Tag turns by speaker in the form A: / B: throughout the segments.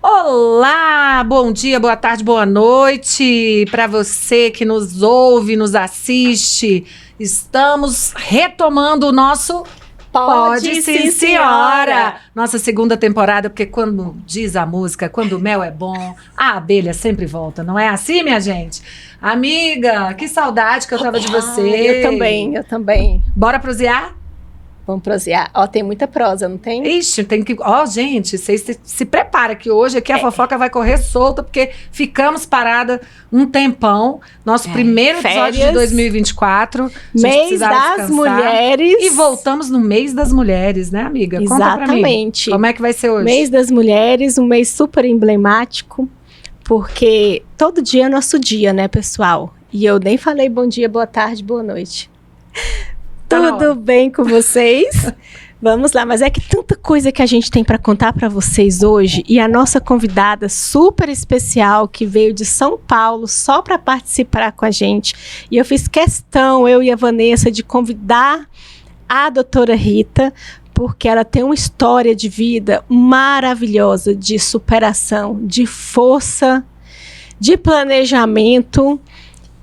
A: Olá, bom dia, boa tarde, boa noite para você que nos ouve, nos assiste. Estamos retomando o nosso Pode Sim, Senhora. Nossa segunda temporada, porque quando diz a música, quando o mel é bom, a abelha sempre volta, não é assim, minha gente? Amiga, que saudade que eu tava de você.
B: Eu também.
A: Bora prosear?
B: Vamos prosear. Ó, tem muita prosa, não tem?
A: Ixi, tem que... Ó, gente, vocês se prepara que hoje aqui a fofoca vai correr solta, porque ficamos parada um tempão. Nosso primeiro episódio de 2024.
B: Mês das mulheres.
A: E voltamos no mês das mulheres, né, amiga?
B: Exatamente.
A: Conta pra mim. Como é que vai ser hoje?
B: Mês das mulheres, um mês super emblemático, porque todo dia é nosso dia, né, pessoal? E eu nem falei bom dia, boa tarde, boa noite. Tudo bem com vocês? Vamos lá, mas é que tanta coisa que a gente tem para contar para vocês hoje, e a nossa convidada super especial que veio de São Paulo só para participar com a gente, e eu fiz questão, eu e a Vanessa, de convidar a doutora Rita, porque ela tem uma história de vida maravilhosa, de superação, de força, de planejamento.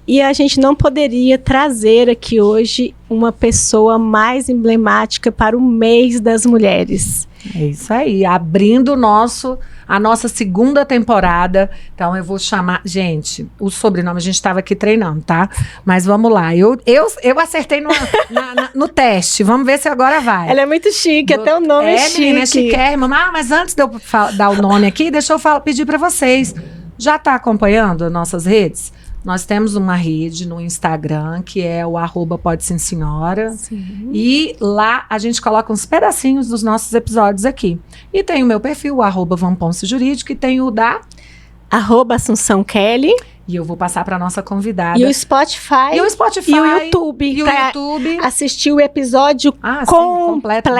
B: E a gente não poderia trazer aqui hoje uma pessoa mais emblemática para o mês das mulheres.
A: É isso aí, abrindo a nossa segunda temporada. Então eu vou chamar... Gente, o sobrenome a gente estava aqui treinando, tá? Mas vamos lá, eu acertei no teste, vamos ver se agora vai.
B: Ela é muito chique, até o nome é chique.
A: Menina, é chiquérrima. Mas antes de eu dar o nome aqui, deixa eu pedir para vocês. Já está acompanhando as nossas redes? Nós temos uma rede no Instagram, que é o @PodeSimSenhora. Sim. E lá a gente coloca uns pedacinhos dos nossos episódios aqui. E tem o meu perfil, o @VamPonceJurídico, e tem o da...
B: @AssunçãoKelly.
A: E eu vou passar para nossa convidada.
B: E o Spotify.
A: E o YouTube.
B: E o YouTube. Assistir o episódio completo.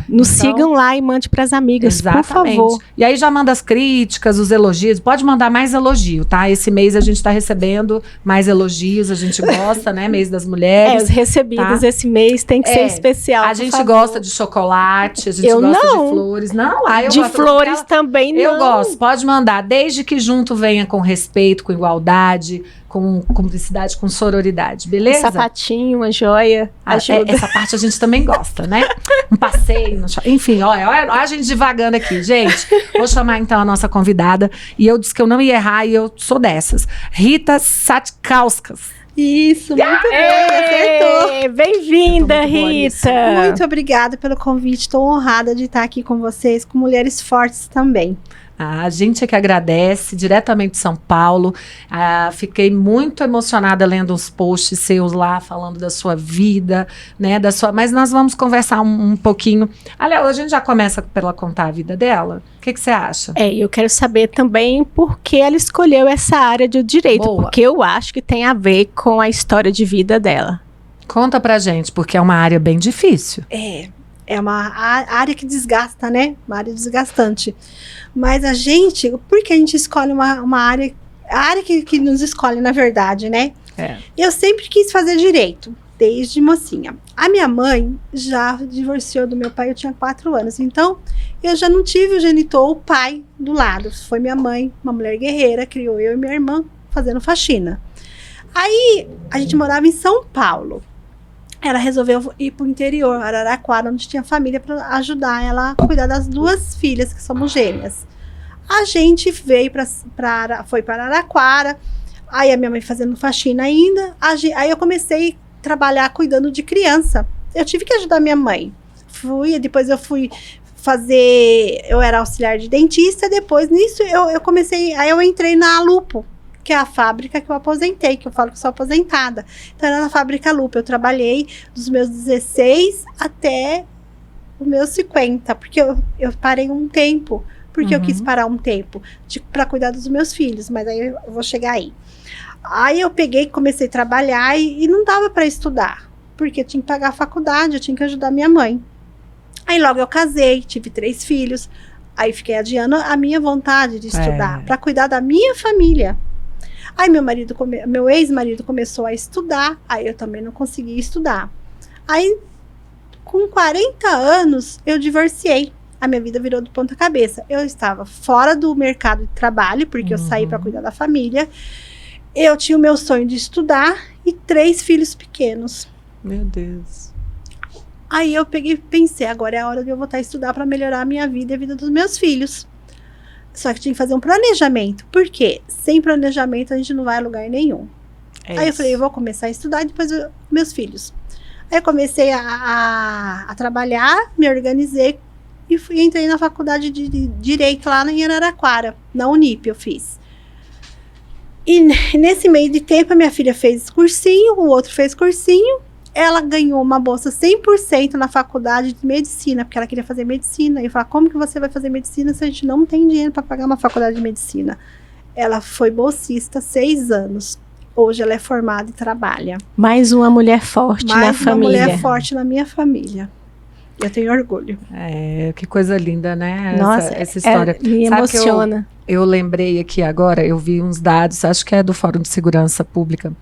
B: Nos sigam lá e mande para as amigas, por favor.
A: E aí já manda as críticas, os elogios. Pode mandar mais elogio, tá? Esse mês a gente está recebendo mais elogios. A gente gosta, né? Mês das mulheres.
B: Os recebidos esse mês tem que ser especial,
A: a gente gosta de chocolate, a gente gosta de flores. Não, eu
B: de flores também não.
A: Eu gosto. Pode mandar, desde que junto venha com respeito, com igualdade, com cumplicidade, com sororidade, beleza?
B: Um sapatinho, uma joia, ajuda.
A: Essa parte a gente também gosta, né? Um passeio, enfim, olha a gente divagando aqui. Gente, vou chamar então a nossa convidada, e eu disse que eu não ia errar, e eu sou dessas. Rita Satkauskas.
C: Isso, muito bem, acertou.
B: Bem-vinda, Rita.
C: Muito obrigada pelo convite, estou honrada de estar aqui com vocês, com mulheres fortes também.
A: A gente é que agradece, diretamente de São Paulo. Fiquei muito emocionada lendo uns posts seus lá, falando da sua vida, né? Mas nós vamos conversar um pouquinho. Aliás, a gente já começa pela contar a vida dela. O que você acha?
B: Eu quero saber também por que ela escolheu essa área de direito. Boa. Porque eu acho que tem a ver com a história de vida dela.
A: Conta pra gente, porque é uma área bem difícil.
C: É uma área que desgasta, né? Uma área desgastante. Mas por que a gente escolhe uma área... A área que nos escolhe, na verdade, né? Eu sempre quis fazer direito, desde mocinha. A minha mãe já divorciou do meu pai, eu tinha 4 anos. Então, eu já não tive o genitor, o pai, do lado. Foi minha mãe, uma mulher guerreira, criou eu e minha irmã fazendo faxina. Aí, a gente morava em São Paulo. Ela resolveu ir para o interior, Araraquara, onde tinha família, para ajudar ela a cuidar das 2 filhas, que somos gêmeas. A gente foi para Araraquara, aí a minha mãe fazendo faxina ainda, aí eu comecei a trabalhar cuidando de criança. Eu tive que ajudar minha mãe. Depois eu fui fazer, eu era auxiliar de dentista, depois nisso eu comecei, aí eu entrei na Lupo, que é a fábrica que eu aposentei, que eu falo que sou aposentada. Então, era na fábrica Lupo. Eu trabalhei dos meus 16 até os meus 50, porque eu parei um tempo, porque eu quis parar um tempo para cuidar dos meus filhos, mas aí eu vou chegar aí. Aí eu comecei a trabalhar e não dava para estudar, porque eu tinha que pagar a faculdade, eu tinha que ajudar minha mãe. Aí logo eu casei, tive 3 filhos, aí fiquei adiando a minha vontade de estudar, para cuidar da minha família. Aí meu ex-marido começou a estudar, aí eu também não consegui estudar. Aí, com 40 anos, eu divorciei. a minha vida virou de ponta cabeça. Eu estava fora do mercado de trabalho, porque eu saí para cuidar da família. Eu tinha o meu sonho de estudar e 3 filhos pequenos.
A: Meu Deus.
C: Aí eu pensei, agora é a hora de eu voltar a estudar para melhorar a minha vida e a vida dos meus filhos. Só que tinha que fazer um planejamento. Por quê? Sem planejamento a gente não vai a lugar nenhum. Aí eu falei, eu vou começar a estudar e depois meus filhos. Aí eu comecei a trabalhar, me organizei e entrei na faculdade de Direito lá em Araraquara, na Unip eu fiz. E nesse meio de tempo a minha filha fez cursinho, o outro fez cursinho. Ela ganhou uma bolsa 100% na faculdade de medicina, porque ela queria fazer medicina. E eu falei, como que você vai fazer medicina se a gente não tem dinheiro para pagar uma faculdade de medicina? Ela foi bolsista 6 anos. Hoje ela é formada e trabalha.
B: Mais uma mulher forte na família. Mais uma mulher
C: forte na minha família. Eu tenho orgulho.
A: Que coisa linda, né?
B: Nossa,
A: essa história.
B: Me emociona.
A: Eu lembrei aqui agora, eu vi uns dados, acho que é do Fórum de Segurança Pública,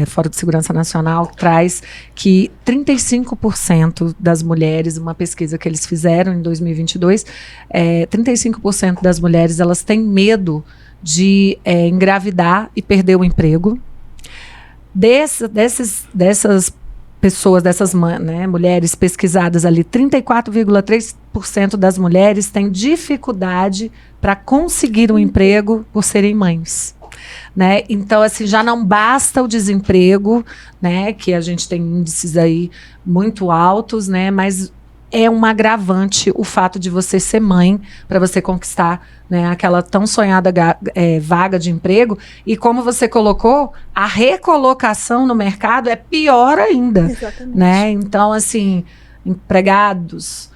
A: Fórum de Segurança Nacional, que traz que 35% das mulheres, uma pesquisa que eles fizeram em 2022, 35% das mulheres, elas têm medo de engravidar e perder o emprego. Dessas pessoas, dessas mulheres pesquisadas ali, 34,3% das mulheres têm dificuldade para conseguir um emprego por serem mães. Né? Então, assim, já não basta o desemprego, né, que a gente tem índices aí muito altos, né, mas é um agravante o fato de você ser mãe para você conquistar, né, aquela tão sonhada vaga de emprego. E como você colocou, a recolocação no mercado é pior ainda.
C: Exatamente.
A: Né? Então, assim, empregadores,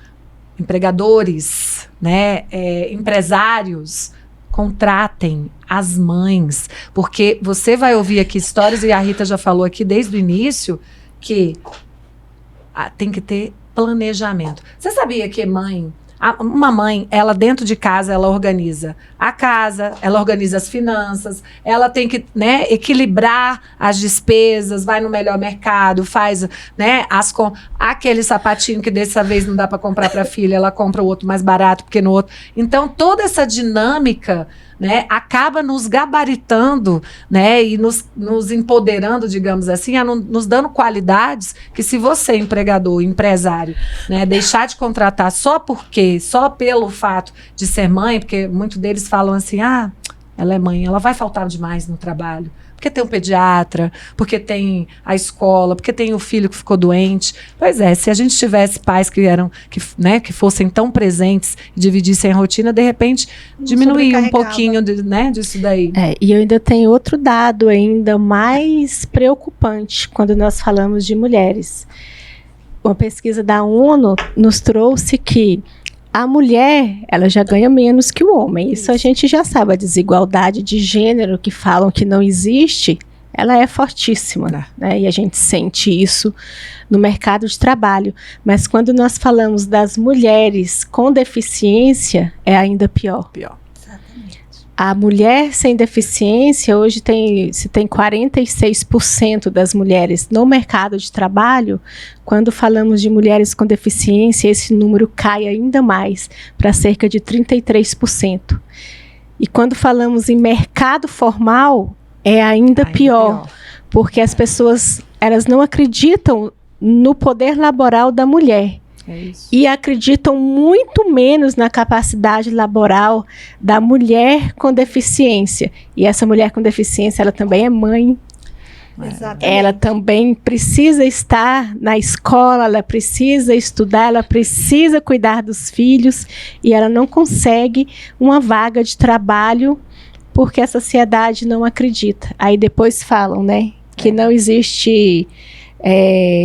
A: né, empresários, contratem as mães, porque você vai ouvir aqui histórias, e a Rita já falou aqui desde o início, que tem que ter planejamento. Você sabia que uma mãe, ela dentro de casa, ela organiza a casa, ela organiza as finanças, ela tem que, né, equilibrar as despesas, vai no melhor mercado, faz, né, aquele sapatinho que dessa vez não dá para comprar para a filha, ela compra o outro mais barato, porque no outro. Então, toda essa dinâmica, né, acaba nos gabaritando, né, e nos empoderando, digamos assim, nos dando qualidades que, se você, empregador, empresário, né, deixar de contratar só pelo fato de ser mãe, porque muitos deles falam assim, ela é mãe, ela vai faltar demais no trabalho, porque tem um pediatra, porque tem a escola, porque tem o filho que ficou doente. Pois é, se a gente tivesse pais que fossem tão presentes e dividissem a rotina, de repente diminuía um pouquinho disso daí.
B: E eu ainda tenho outro dado ainda mais preocupante quando nós falamos de mulheres. Uma pesquisa da ONU nos trouxe que a mulher, ela já ganha menos que o homem. Isso a gente já sabe. A desigualdade de gênero, que falam que não existe, ela é fortíssima, né? E a gente sente isso no mercado de trabalho. Mas quando nós falamos das mulheres com deficiência, é ainda pior. A mulher sem deficiência, hoje se tem 46% das mulheres no mercado de trabalho. Quando falamos de mulheres com deficiência, esse número cai ainda mais, para cerca de 33%. E quando falamos em mercado formal, é ainda pior, porque as pessoas, elas não acreditam no poder laboral da mulher. E acreditam muito menos na capacidade laboral da mulher com deficiência. E essa mulher com deficiência, ela também é mãe.
C: Exatamente.
B: Ela também precisa estar na escola, ela precisa estudar, ela precisa cuidar dos filhos, e ela não consegue uma vaga de trabalho porque a sociedade não acredita. Aí depois falam, né, que não existe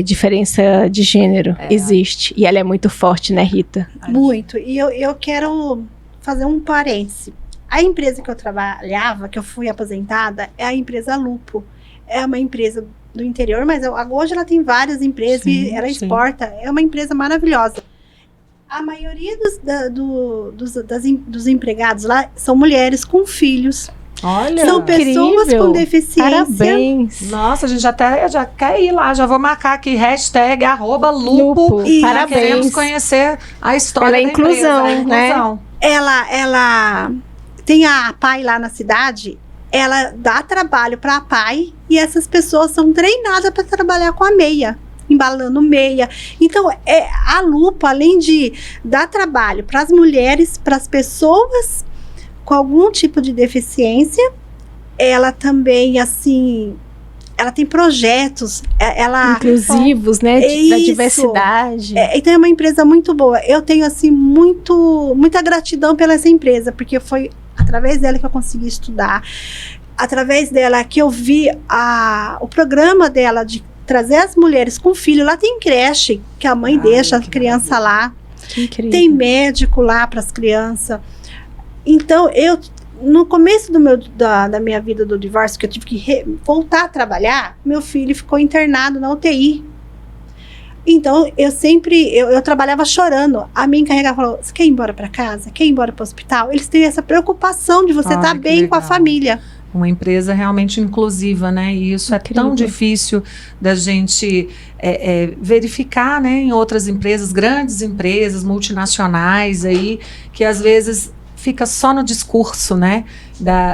B: diferença de gênero. Existe. E ela é muito forte, né, Rita?
C: Muito. E eu quero fazer um parêntese. A empresa que eu trabalhava, que eu fui aposentada, é a empresa Lupo. É uma empresa do interior, mas hoje ela tem várias empresas e ela exporta. É uma empresa maravilhosa. A maioria dos empregados lá são mulheres com filhos.
A: Olha,
C: são pessoas com deficiência.
B: Parabéns.
A: Nossa, a gente já quer ir lá, já vou marcar aqui, hashtag @lupo.
B: Parabéns.
A: Queremos conhecer a história
B: Pela
A: da
B: inclusão,
A: empresa,
B: né?
A: inclusão.
C: Ela tem a PAI lá na cidade, ela dá trabalho para a PAI e essas pessoas são treinadas para trabalhar com a meia, embalando meia. Então, a Lupo, além de dar trabalho para as mulheres, para as pessoas com algum tipo de deficiência, ela também, assim, ela tem projetos,
B: inclusivos, né, da
C: Isso.
B: diversidade.
C: Então é uma empresa muito boa. Eu tenho, assim, muita gratidão pela essa empresa, porque foi através dela que eu consegui estudar, através dela que eu vi o programa dela de trazer as mulheres com filho. Lá tem creche, que a mãe deixa a criança lá.
B: Que incrível.
C: Tem médico lá para as crianças. Então, no começo da minha vida do divórcio, que eu tive que voltar a trabalhar, meu filho ficou internado na UTI. Então, eu trabalhava chorando. A minha encarregada falou, você quer ir embora para casa? Quer ir embora para o hospital? Eles têm essa preocupação de você estar bem com a família.
A: Uma empresa realmente inclusiva, né? E isso
B: Incrível.
A: é tão difícil da gente verificar, né? Em outras empresas, grandes empresas, multinacionais aí, que às vezes fica só no discurso, né?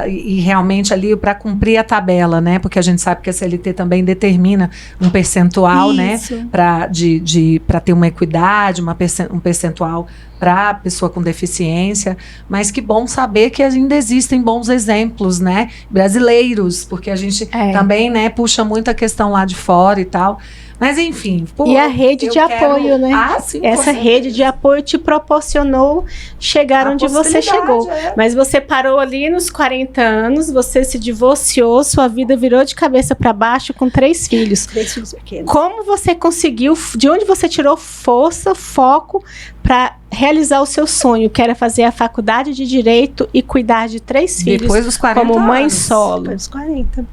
A: E realmente ali para cumprir a tabela, né? Porque a gente sabe que a CLT também determina um percentual,
C: Isso.
A: né? Para ter uma equidade, um percentual para a pessoa com deficiência. Mas que bom saber que ainda existem bons exemplos, né? Brasileiros, porque a gente também, né, puxa muito a questão lá de fora e tal. Mas enfim.
B: E a rede de apoio, né?
A: Sim,
B: essa rede de apoio te proporcionou chegar onde você chegou. Mas você parou ali nos 40 anos, você se divorciou, sua vida virou de cabeça para baixo com 3 filhos.
C: 3 filhos pequenos.
B: Como você conseguiu, de onde você tirou força, foco para realizar o seu sonho, que era fazer a faculdade de Direito e cuidar de 3 filhos
A: depois dos 40
B: como mãe
A: anos.
B: solo?
C: Depois dos 40.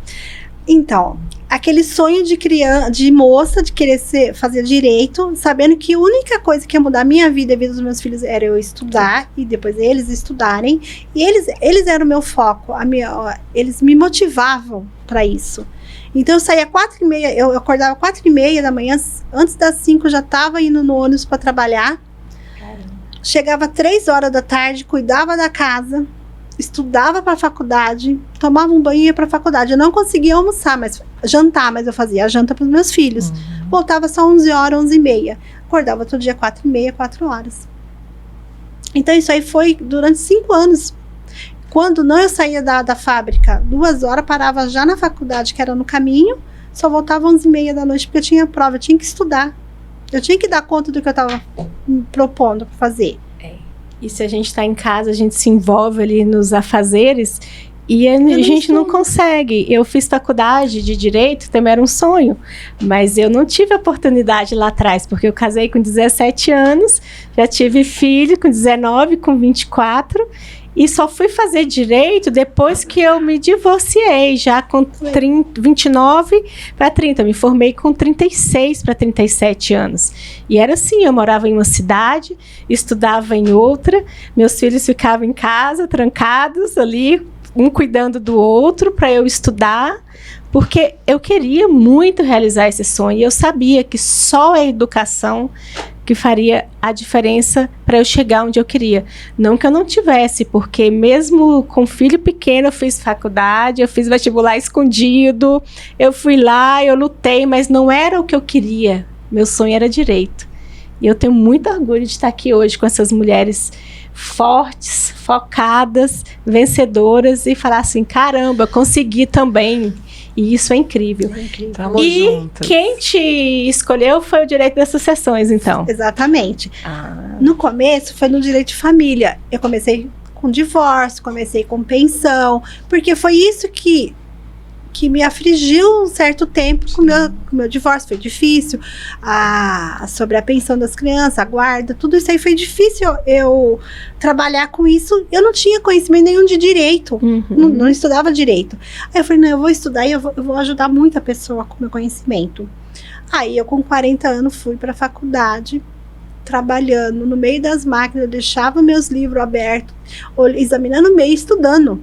C: Então, aquele sonho de moça, de querer fazer direito, sabendo que a única coisa que ia mudar a minha vida e a vida dos meus filhos era eu estudar e depois eles estudarem. E eles eram o meu foco, eles me motivavam para isso. Então eu saía 4h30, eu acordava 4h30 da manhã, antes das 5 eu já estava indo no ônibus para trabalhar. Chegava 3 horas da tarde, cuidava da casa, estudava para a faculdade, tomava um banho e ia para a faculdade. Eu não conseguia jantar, mas eu fazia a janta para os meus filhos. Voltava só 11 horas, 11h30. Acordava todo dia 4h30, 4 horas. Então isso aí foi durante 5 anos. Quando não eu saía da fábrica, 2 horas, parava já na faculdade, que era no caminho, só voltava 11h30 da noite, porque eu tinha prova, eu tinha que estudar. Eu tinha que dar conta do que eu estava me propondo para fazer.
B: E se a gente está em casa, a gente se envolve ali nos afazeres e a gente não consegue. Eu fiz faculdade de Direito, também era um sonho, mas eu não tive oportunidade lá atrás, porque eu casei com 17 anos, já tive filho com 19, com 24, e só fui fazer Direito depois que eu me divorciei, já com 29 para 30. Me formei com 36 para 37 anos. E era assim, eu morava em uma cidade, estudava em outra, meus filhos ficavam em casa, trancados ali, um cuidando do outro para eu estudar, porque eu queria muito realizar esse sonho. E eu sabia que só a educação que faria a diferença para eu chegar onde eu queria. Não que eu não tivesse, porque mesmo com filho pequeno, eu fiz faculdade, eu fiz vestibular escondido, eu fui lá, eu lutei, mas não era o que eu queria. Meu sonho era Direito. E eu tenho muito orgulho de estar aqui hoje com essas mulheres fortes, focadas, vencedoras, e falar assim, caramba, eu consegui também. E isso é incrível.
A: Tamo
B: e
A: juntas.
B: quem te escolheu foi o Direito das Sucessões, então.
C: Exatamente. No começo foi no Direito de Família. Eu comecei com divórcio, comecei com pensão, porque foi isso que me afligiu um certo tempo com o meu divórcio. Foi difícil. Sobre a pensão das crianças, a guarda, tudo isso aí foi difícil eu trabalhar com isso. Eu não tinha conhecimento nenhum de direito. Não estudava direito. Aí eu falei, não, eu vou estudar e eu vou ajudar muito a pessoa com o meu conhecimento. Aí eu com 40 anos fui para a faculdade, trabalhando no meio das máquinas, eu deixava meus livros abertos, examinando o meio, estudando.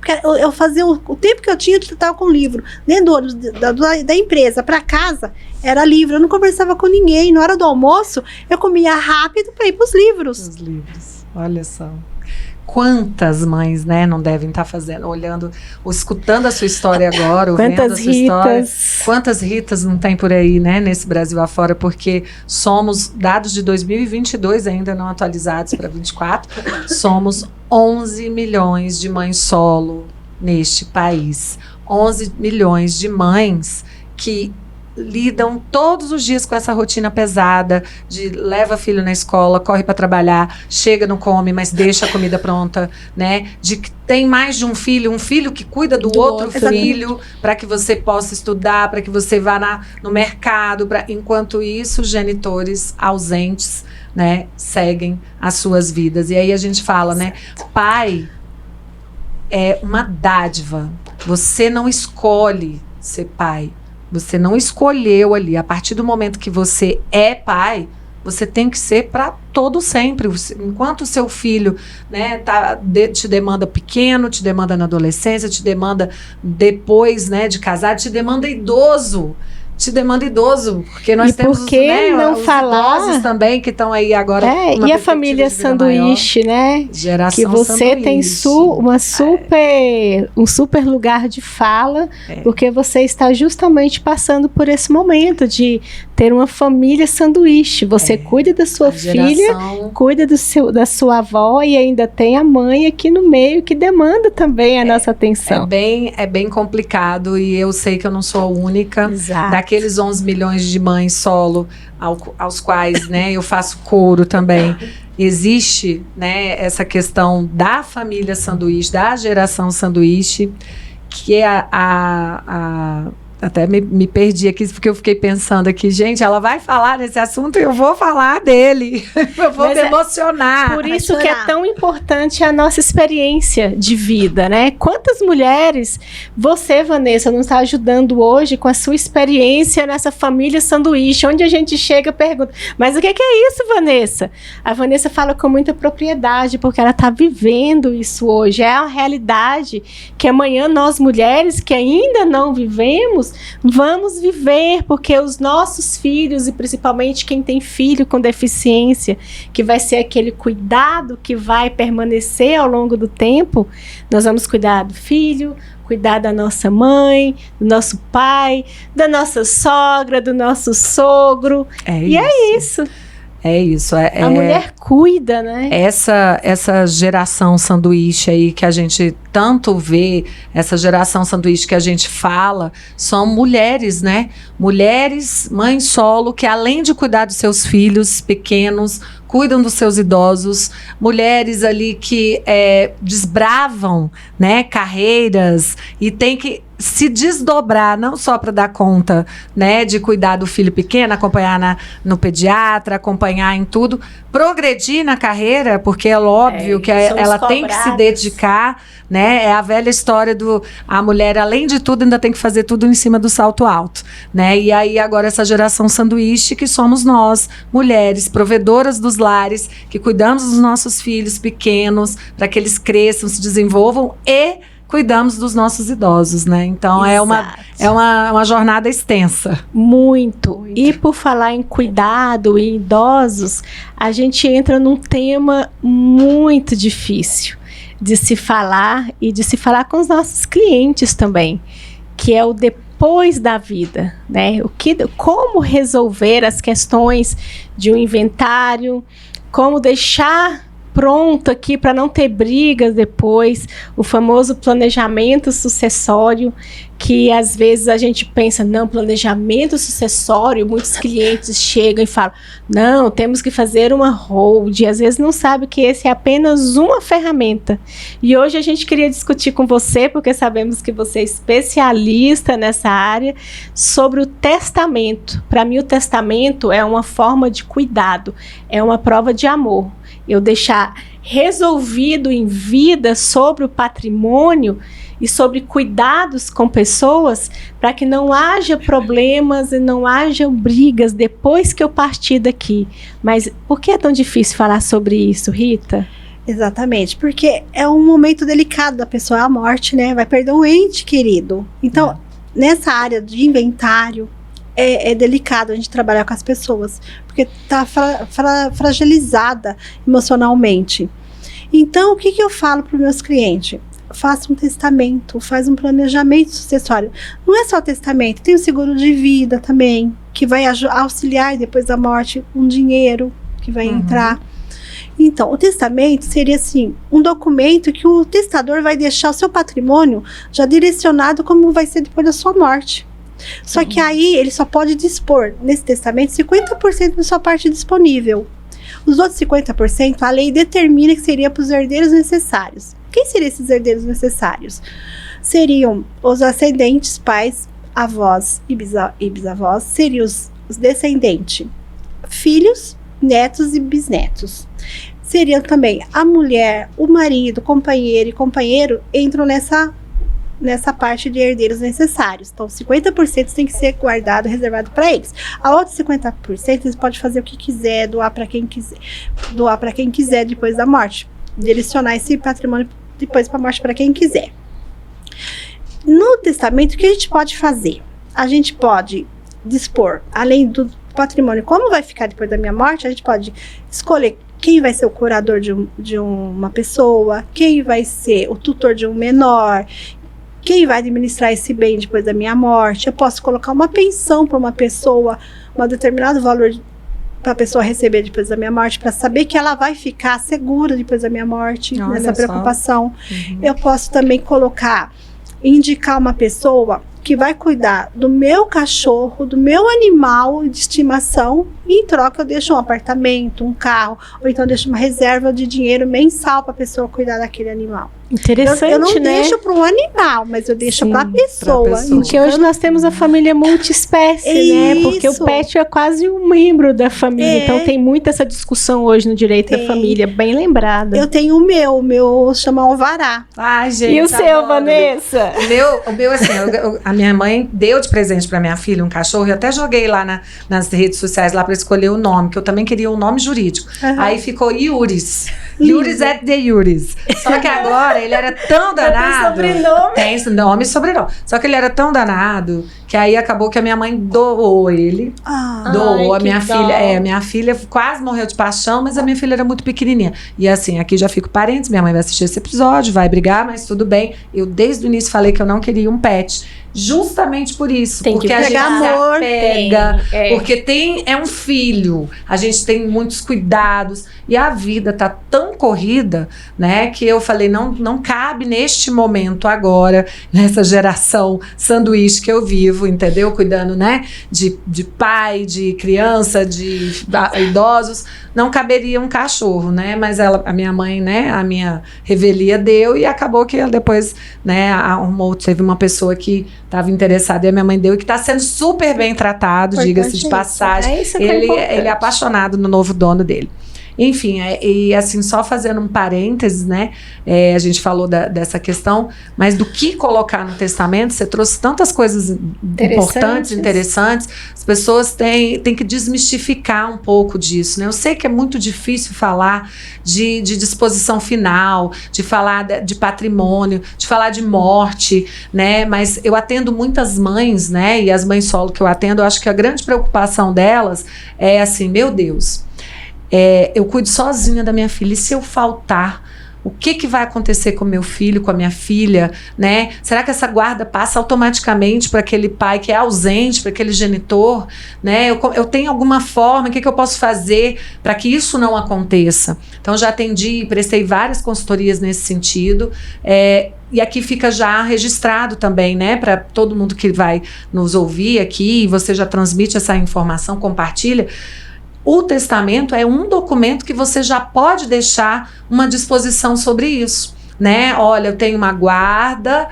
C: Porque eu fazia o tempo que eu tinha, eu estava com livro. Dentro do ônibus da empresa para casa, era livro. Eu não conversava com ninguém. Na hora do almoço, eu comia rápido para ir para os livros.
A: Os livros, olha só. Quantas mães, né, não devem estar fazendo, olhando, ou escutando a sua história agora, ouvindo a sua história. Quantas Ritas não tem por aí, né, nesse Brasil afora, porque somos, dados de 2022 ainda não atualizados para 24, somos 11 milhões de mães solo neste país. 11 milhões de mães que lidam todos os dias com essa rotina pesada de leva filho na escola, corre para trabalhar, chega, não come, mas deixa a comida pronta, né? De que tem mais de um filho que cuida do outro filho, para que você possa estudar, para que você vá no mercado, enquanto isso, genitores ausentes, né, seguem as suas vidas. E aí a gente fala, né, pai é uma dádiva. Você não escolhe ser pai. Você não escolheu ali. A partir do momento que você é pai, você tem que ser para todo sempre. Enquanto o seu filho, né, te demanda pequeno, te demanda na adolescência, te demanda depois, né, de casar, te demanda idoso. Porque nós temos
B: não
A: os
B: falar
A: idosos também que estão aí agora.
B: E a família sanduíche, né?
A: Geração
B: que você
A: sanduíche.
B: Tem um super lugar de fala, porque você está justamente passando por esse momento de ter uma família sanduíche. Você cuida da sua filha, cuida da sua avó e ainda tem a mãe aqui no meio que demanda também a nossa atenção.
A: É bem complicado e eu sei que eu não sou a única.
B: Exato.
A: Daqueles 11 milhões de mães solo aos quais, né, eu faço coro também. Existe, né, essa questão da família sanduíche, da geração sanduíche, que é até me perdi aqui, porque eu fiquei pensando aqui, gente, ela vai falar nesse assunto e eu vou falar dele. Eu vou me emocionar.
B: Por isso que é tão importante a nossa experiência de vida, né? Quantas mulheres você, Vanessa, não está ajudando hoje com a sua experiência nessa família sanduíche, onde a gente chega e pergunta, mas o que é isso, Vanessa? A Vanessa fala com muita propriedade, porque ela está vivendo isso hoje. É a realidade que amanhã nós, mulheres, que ainda não vivemos, vamos viver, porque os nossos filhos, e principalmente quem tem filho com deficiência, que vai ser aquele cuidado que vai permanecer ao longo do tempo, nós vamos cuidar do filho, cuidar da nossa mãe, do nosso pai, da nossa sogra, do nosso sogro. É isso.
A: É isso.
B: A mulher cuida, né?
A: Essa geração sanduíche aí que a gente tanto vê, essa geração sanduíche que a gente fala, são mulheres, né? Mulheres, mães solo, que além de cuidar dos seus filhos pequenos, cuidam dos seus idosos, mulheres ali que desbravam, né, carreiras e tem que se desdobrar, não só para dar conta, né, de cuidar do filho pequeno, acompanhar no pediatra, acompanhar em tudo, progredir na carreira, porque é óbvio que ela tem que se dedicar, né, é a velha história a mulher, além de tudo, ainda tem que fazer tudo em cima do salto alto, né, e aí agora essa geração sanduíche que somos nós, mulheres, provedoras dos lares, que cuidamos dos nossos filhos pequenos, para que eles cresçam, se desenvolvam e cuidamos dos nossos idosos, né? Então é uma jornada extensa.
B: Muito. E por falar em cuidado e idosos, a gente entra num tema muito difícil de se falar e de se falar com os nossos clientes também, que é o depois da vida, né? Como resolver as questões de um inventário, como deixar pronto aqui para não ter brigas depois, o famoso planejamento sucessório, que às vezes a gente pensa, não, planejamento sucessório, muitos clientes chegam e falam, não, temos que fazer uma hold, e às vezes não sabe que esse é apenas uma ferramenta. E hoje a gente queria discutir com você, porque sabemos que você é especialista nessa área, sobre o testamento. Para mim, o testamento é uma forma de cuidado, é uma prova de amor. Eu deixar resolvido em vida sobre o patrimônio e sobre cuidados com pessoas para que não haja problemas e não haja brigas depois que eu partir daqui. Mas por que é tão difícil falar sobre isso, Rita?
C: Exatamente, porque é um momento delicado da pessoa, a morte, né? Vai perder um ente querido. Então, nessa área de inventário, é delicado a gente trabalhar com as pessoas, porque tá fragilizada emocionalmente. Então, o que eu falo para os meus clientes? Faça um testamento, faz um planejamento sucessório. Não é só testamento, tem o seguro de vida também, que vai auxiliar depois da morte um dinheiro que vai entrar. Então, o testamento seria assim, um documento que o testador vai deixar o seu patrimônio já direcionado como vai ser depois da sua morte. Só que aí ele só pode dispor nesse testamento 50% da sua parte disponível. Os outros 50%, a lei determina que seria para os herdeiros necessários. Quem seriam esses herdeiros necessários? Seriam os ascendentes, pais, avós e bisavós, seriam os descendentes, filhos, netos e bisnetos. Seriam também a mulher, o marido, companheiro e companheiro entram nessa parte de herdeiros necessários. Então, 50% tem que ser guardado, reservado para eles. A outra 50% eles podem fazer o que quiser, doar para quem quiser depois da morte. Direcionar esse patrimônio depois para a morte para quem quiser. No testamento, o que a gente pode fazer? A gente pode dispor, além do patrimônio, como vai ficar depois da minha morte, a gente pode escolher quem vai ser o curador de uma pessoa, quem vai ser o tutor de um menor, quem vai administrar esse bem depois da minha morte. Eu posso colocar uma pensão para uma pessoa, um determinado valor para a pessoa receber depois da minha morte, para saber que ela vai ficar segura depois da minha morte, nessa preocupação. Eu posso também indicar uma pessoa que vai cuidar do meu cachorro, do meu animal de estimação, e em troca eu deixo um apartamento, um carro, ou então eu deixo uma reserva de dinheiro mensal para a pessoa cuidar daquele animal.
B: Interessante,
C: eu não
B: né?
C: deixo para um animal, mas eu deixo para a pessoa.
B: Porque hoje nós temos a família multiespécie, né? Porque o pet é quase um membro da família. Então tem muita essa discussão hoje no direito da família, bem lembrada.
C: Eu tenho o meu chama Alvará.
A: Ai, gente.
B: E o seu, Vanessa?
A: O meu assim, a minha mãe deu de presente para minha filha um cachorro. Eu até joguei lá nas redes sociais lá para escolher o nome, que eu também queria um nome jurídico. Aí ficou Yuris. Yuris é de Yuris. Só que agora ele era tão danado.
B: Tem sobrenome?
A: Tem nome e sobrenome. Só que ele era tão danado que aí acabou que a minha mãe doou ele. Doou a minha filha. A minha filha quase morreu de paixão, mas a minha filha era muito pequenininha. E assim, aqui já fico parênteses, minha mãe vai assistir esse episódio, vai brigar, mas tudo bem. Eu desde o início falei que eu não queria um pet. Justamente por isso.
B: Tem
A: porque
B: que
A: a gente
C: amor,
A: se apega. Porque é um filho. A gente tem muitos cuidados. E a vida tá tão corrida, né? Que eu falei, não cabe neste momento agora, nessa geração sanduíche que eu vivo, entendeu? Cuidando, né? De pai, de criança, de idosos. Não caberia um cachorro, né? Mas a minha mãe, né? A minha revelia deu e acabou que ela depois, né? Teve uma pessoa que estava interessada e a minha mãe deu e que está sendo super bem tratado, diga-se de passagem. Ele é apaixonado no novo dono dele. Enfim, e assim, só fazendo um parênteses, né? A gente falou dessa questão, mas do que colocar no testamento, você trouxe tantas coisas importantes, interessantes. As pessoas têm que desmistificar um pouco disso, né? Eu sei que é muito difícil falar de disposição final, de falar de patrimônio, de falar de morte, né? Mas eu atendo muitas mães, né? E as mães solo que eu atendo, eu acho que a grande preocupação delas é assim, meu Deus, eu cuido sozinha da minha filha, e se eu faltar, o que vai acontecer com o meu filho, com a minha filha, né? Será que essa guarda passa automaticamente para aquele pai que é ausente, para aquele genitor, né? Eu tenho alguma forma, o que eu posso fazer para que isso não aconteça? Então, já atendi, prestei várias consultorias nesse sentido, e aqui fica já registrado também, né? Para todo mundo que vai nos ouvir aqui, você já transmite essa informação, compartilha. O testamento é um documento que você já pode deixar uma disposição sobre isso, né? Olha, eu tenho uma guarda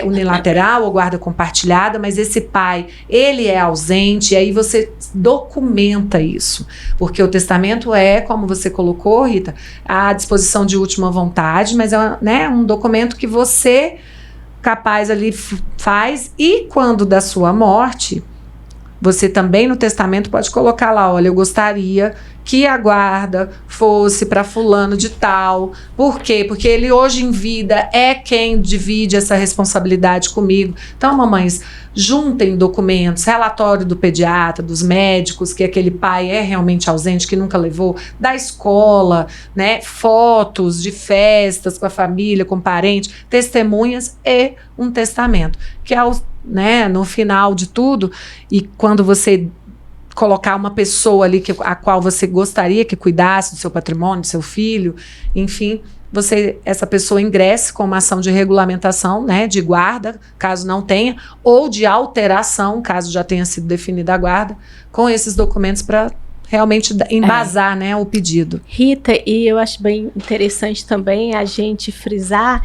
A: unilateral ou guarda compartilhada, mas esse pai, ele é ausente, e aí você documenta isso. Porque o testamento é, como você colocou, Rita, a disposição de última vontade, mas é um documento que você, capaz ali, faz, e quando da sua morte, você também no testamento pode colocar lá, olha, eu gostaria que a guarda fosse para fulano de tal. Por quê? Porque ele hoje em vida é quem divide essa responsabilidade comigo. Então, mamães, juntem documentos, relatório do pediatra, dos médicos, que aquele pai é realmente ausente, que nunca levou, da escola, né? Fotos de festas com a família, com parente, testemunhas e um testamento. Que é né, no final de tudo, e quando você colocar uma pessoa ali a qual você gostaria que cuidasse do seu patrimônio, do seu filho, enfim, essa pessoa ingresse com uma ação de regulamentação, né, de guarda, caso não tenha, ou de alteração, caso já tenha sido definida a guarda, com esses documentos para realmente embasar, né, o pedido.
B: Rita, e eu acho bem interessante também a gente frisar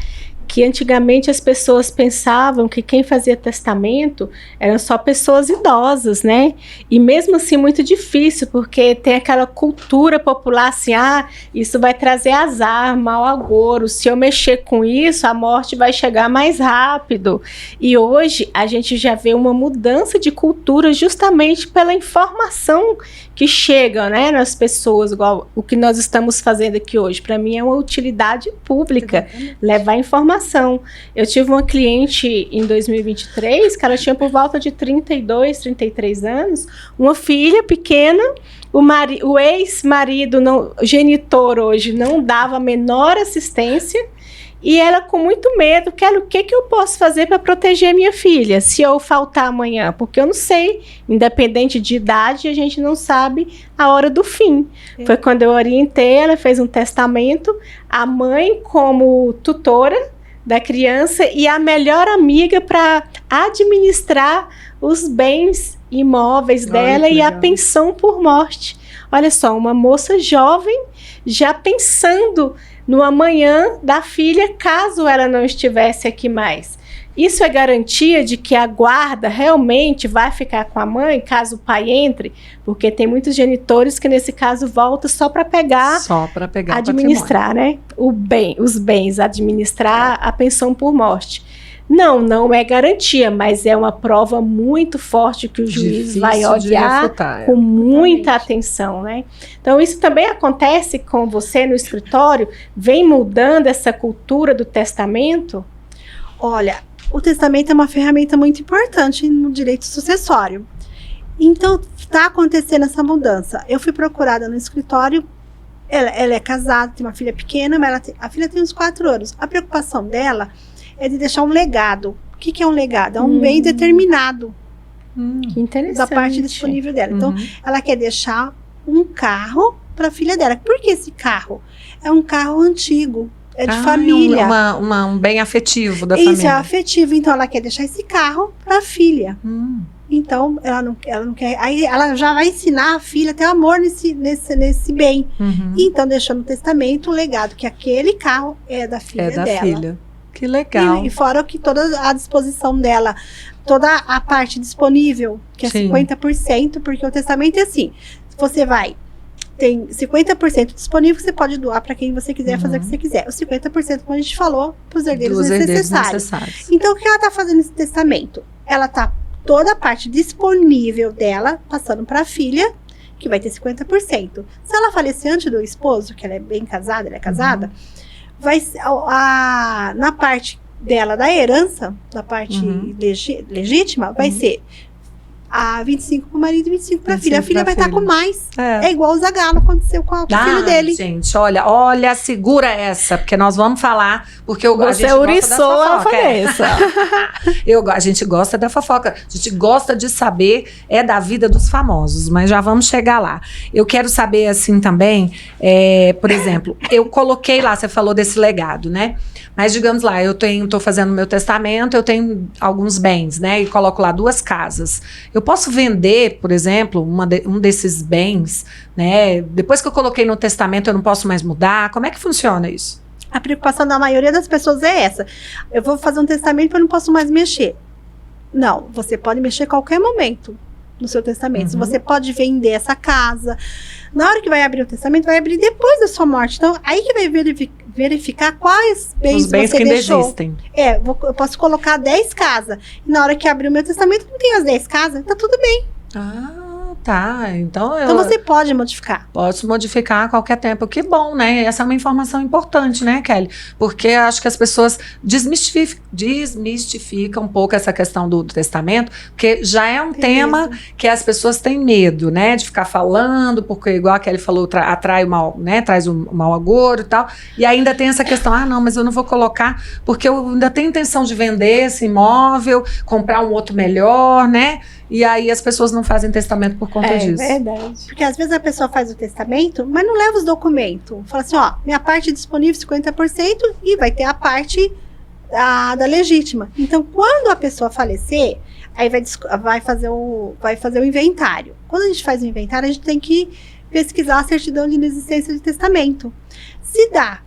B: que antigamente as pessoas pensavam que quem fazia testamento eram só pessoas idosas, né? E mesmo assim muito difícil, porque tem aquela cultura popular assim, isso vai trazer azar, mau agouro, se eu mexer com isso, a morte vai chegar mais rápido. E hoje a gente já vê uma mudança de cultura justamente pela informação que chega, né, nas pessoas, igual o que nós estamos fazendo aqui hoje. Para mim é uma utilidade pública, levar informação. Eu tive uma cliente em 2023, que ela tinha por volta de 32, 33 anos, uma filha pequena, o ex-marido, genitor hoje, não dava a menor assistência, e ela com muito medo, o que eu posso fazer para proteger minha filha, se eu faltar amanhã? Porque eu não sei, independente de idade, a gente não sabe a hora do fim. Foi quando eu orientei, ela fez um testamento, a mãe como tutora da criança e a melhor amiga para administrar os bens imóveis dela e a pensão por morte. Olha só, uma moça jovem já pensando no amanhã da filha, caso ela não estivesse aqui mais. Isso é garantia de que a guarda realmente vai ficar com a mãe, caso o pai entre? Porque tem muitos genitores que, nesse caso, voltam só para pegar, administrar, né? Os bens, administrar a pensão por morte. Não é garantia, mas é uma prova muito forte que o juiz vai olhar com muita atenção, né? Então, isso também acontece com você no escritório? Vem mudando essa cultura do testamento?
C: Olha, o testamento é uma ferramenta muito importante no direito sucessório. Então, está acontecendo essa mudança. Eu fui procurada no escritório, ela é casada, tem uma filha pequena, mas a filha tem uns 4 anos. A preocupação dela é de deixar um legado. O que é um legado? É um bem determinado.
B: Que interessante.
C: Da parte disponível dela. Então, ela quer deixar um carro para a filha dela. Por que esse carro? É um carro antigo. É de família.
A: Um bem afetivo da família.
C: Isso, é afetivo. Então, ela quer deixar esse carro para a filha. Então, ela não quer. Aí ela já vai ensinar a filha a ter amor nesse bem. Então, deixou no testamento o legado que aquele carro é da filha dela.
A: Filha. Que legal.
C: E fora que toda a disposição dela, toda a parte disponível, que é 50%, porque o testamento é assim, você tem 50% disponível, você pode doar para quem você quiser, fazer o que você quiser. Os 50%, como a gente falou, para os herdeiros necessários. Então, o que ela está fazendo nesse testamento? Ela está toda a parte disponível dela, passando para a filha, que vai ter 50%. Se ela falecer antes do esposo, que ela é bem casada, ela é casada, vai na parte dela da herança, da parte legítima, vai ser a 25 para o marido e 25 para a filha. A filha vai estar com mais. É igual o Zagalo aconteceu com o filho dele.
A: Gente, olha, segura essa, porque nós vamos falar, porque
B: você uriçou a Vanessa.
A: A gente gosta da fofoca, a gente gosta de saber da vida dos famosos, mas já vamos chegar lá. Eu quero saber, assim, também, por exemplo, eu coloquei lá, você falou desse legado, né? Mas, digamos lá, eu estou fazendo meu testamento, eu tenho alguns bens, né? E coloco lá 2 casas. Eu posso vender, por exemplo, um desses bens, né? Depois que eu coloquei no testamento, eu não posso mais mudar? Como é que funciona isso?
C: A preocupação da maioria das pessoas é essa. Eu vou fazer um testamento, eu não posso mais mexer. Não, você pode mexer a qualquer momento no seu testamento. Você pode vender essa casa. Na hora que vai abrir o testamento, vai abrir depois da sua morte. Então, aí que vai verificar quais bens você
A: que
C: deixou.
A: Ainda existem.
C: Eu posso colocar 10 casas. E na hora que abrir o meu testamento, não tem as 10 casas, tá tudo bem.
A: tá. Então
C: você pode modificar.
A: Posso modificar a qualquer tempo. Que bom, né? Essa é uma informação importante, né, Kelly? Porque acho que as pessoas desmistificam um pouco essa questão do testamento, porque já é um tema que as pessoas têm medo, né? De ficar falando, porque igual a Kelly falou, atrai o mal, né? Traz o mau agouro e tal. E ainda tem essa questão, não, mas eu não vou colocar, porque eu ainda tenho intenção de vender esse imóvel, comprar um outro melhor, né? E aí as pessoas não fazem testamento por conta disso.
B: É verdade.
C: Porque às vezes a pessoa faz o testamento, mas não leva os documentos. Fala assim, minha parte disponível 50% e vai ter a parte da legítima. Então, quando a pessoa falecer, aí vai fazer o inventário. Quando a gente faz o inventário, a gente tem que pesquisar a certidão de inexistência de testamento. Se dá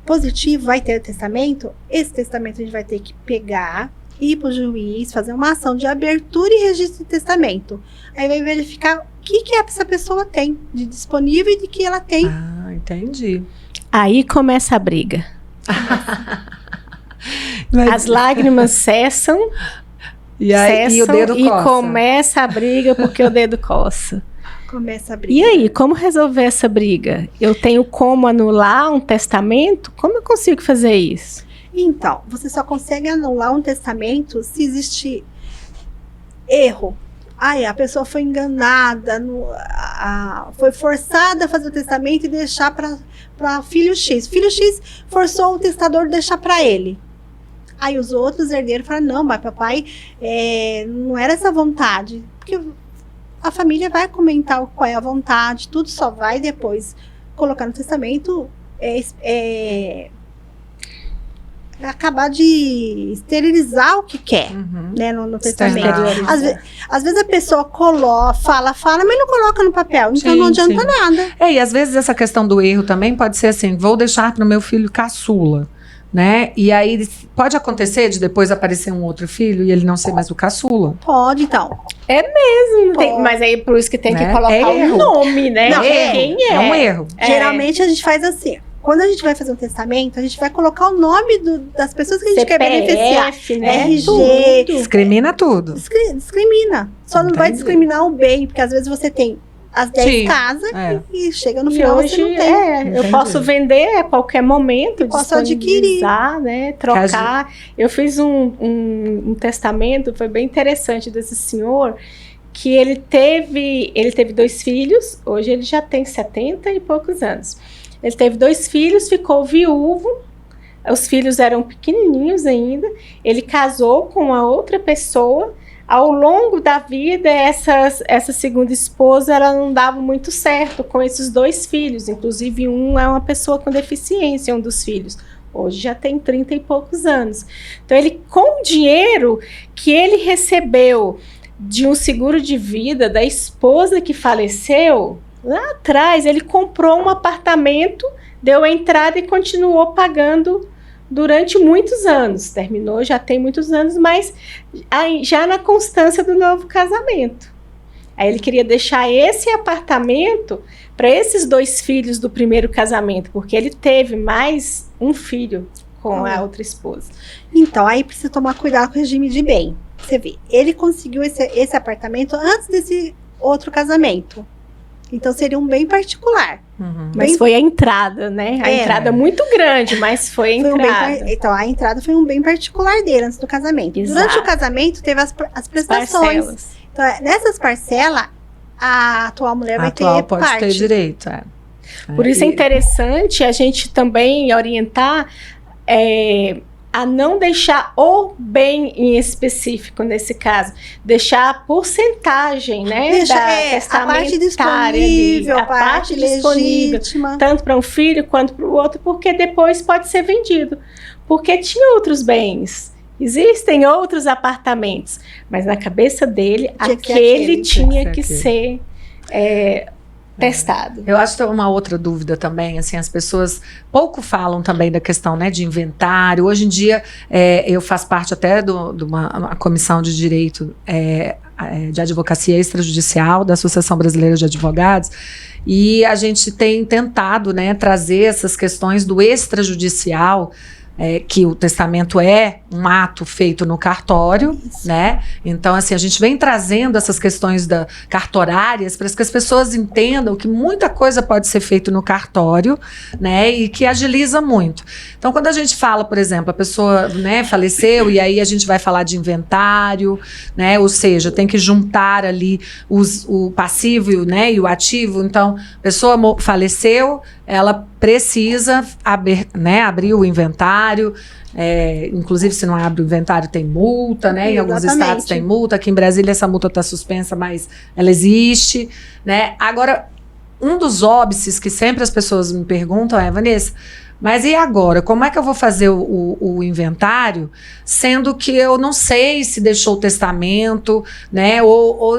C: positivo, vai ter testamento, esse testamento a gente vai ter que pegar, ir para o juiz, fazer uma ação de abertura e registro de testamento. Aí vai verificar o que essa pessoa tem de disponível e de que ela tem.
A: Entendi.
B: Aí começa a briga. As lágrimas cessam.
A: E o dedo coça.
B: E começa a briga porque o dedo coça.
C: Começa a briga.
B: E aí, como resolver essa briga? Eu tenho como anular um testamento? Como eu consigo fazer isso?
C: Então, você só consegue anular um testamento se existe erro. A pessoa foi enganada, foi forçada a fazer o testamento e deixar para filho X. Filho X forçou o testador a deixar para ele. Aí os outros herdeiros falaram, não, mas papai, não era essa vontade. Porque a família vai comentar qual é a vontade, tudo só vai depois colocar no testamento, acabar de esterilizar o que quer, né, no testamento. Às vezes a pessoa fala, mas não coloca no papel, então não adianta nada.
A: E às vezes essa questão do erro também pode ser assim, vou deixar para o meu filho caçula, né? E aí pode acontecer de depois aparecer um outro filho e ele não ser mais o caçula.
C: Pode, então.
B: É mesmo, mas aí por isso que tem que colocar o nome, né?
C: Não,
B: quem é.
A: É um erro.
C: Geralmente a gente faz assim. Quando a gente vai fazer um testamento, a gente vai colocar o nome das pessoas que a gente quer beneficiar.
B: Né?
C: RG.
A: Tudo. Discrimina tudo.
C: Discrimina. Só não vai discriminar o bem, porque às vezes você tem as 10 casas e chega no final
B: hoje,
C: você não tem.
B: eu posso vender a qualquer momento,
C: posso adquirir,
B: né, trocar. Eu fiz um testamento, foi bem interessante desse senhor, que ele teve 2 filhos, hoje ele já tem 70 e poucos anos. Ele teve 2 filhos, ficou viúvo, os filhos eram pequenininhos ainda, ele casou com uma outra pessoa. Ao longo da vida, essa segunda esposa, ela não dava muito certo com esses 2 filhos, inclusive um é uma pessoa com deficiência, um dos filhos. Hoje já tem 30 e poucos anos. Então, ele, com o dinheiro que ele recebeu de um seguro de vida da esposa que faleceu, lá atrás, ele comprou um apartamento, deu a entrada e continuou pagando durante muitos anos. Terminou, já tem muitos anos, mas já na constância do novo casamento. Aí ele queria deixar esse apartamento para esses 2 filhos do primeiro casamento, porque ele teve mais um filho com a outra esposa.
C: Então, aí precisa tomar cuidado com o regime de bem. Você vê, ele conseguiu esse apartamento antes desse outro casamento. Então, seria um bem particular.
B: Mas foi a entrada, né? A entrada muito grande, mas foi a entrada.
C: Então, a entrada foi um bem particular dele, antes do casamento.
B: Exato.
C: Durante o casamento, teve as prestações.
B: Parcelas.
C: Então, nessas parcelas, a atual mulher vai ter
A: pode
C: parte.
A: ter direito,
B: Por isso é interessante a gente também orientar a não deixar o bem em específico nesse caso, deixar a porcentagem, né,
C: a parte disponível,
B: a parte disponível, tanto para um filho quanto para o outro, porque depois pode ser vendido, porque tinha outros bens. Existem outros apartamentos, mas na cabeça dele, aquele tinha que ser testado.
A: Eu acho que tem uma outra dúvida também, assim, as pessoas pouco falam também da questão, né, de inventário. Hoje em dia, eu faço parte até de uma comissão de direito de advocacia extrajudicial da Associação Brasileira de Advogados, e a gente tem tentado, né, trazer essas questões do extrajudicial que o testamento é um ato feito no cartório, né? Então, assim, a gente vem trazendo essas questões cartorárias para que as pessoas entendam que muita coisa pode ser feita no cartório, né? E que agiliza muito. Então, quando a gente fala, por exemplo, a pessoa, né, faleceu e aí a gente vai falar de inventário, né? Ou seja, tem que juntar ali o passivo, né, e o ativo. Então, a pessoa faleceu, ela precisa abrir o inventário. Inclusive, se não abre o inventário, tem multa, né? Em alguns estados tem multa. Aqui em Brasília, essa multa está suspensa, mas ela existe, né? Agora, um dos óbices que sempre as pessoas me perguntam é, Vanessa, mas e agora? Como é que eu vou fazer o inventário, sendo que eu não sei se deixou o testamento, né?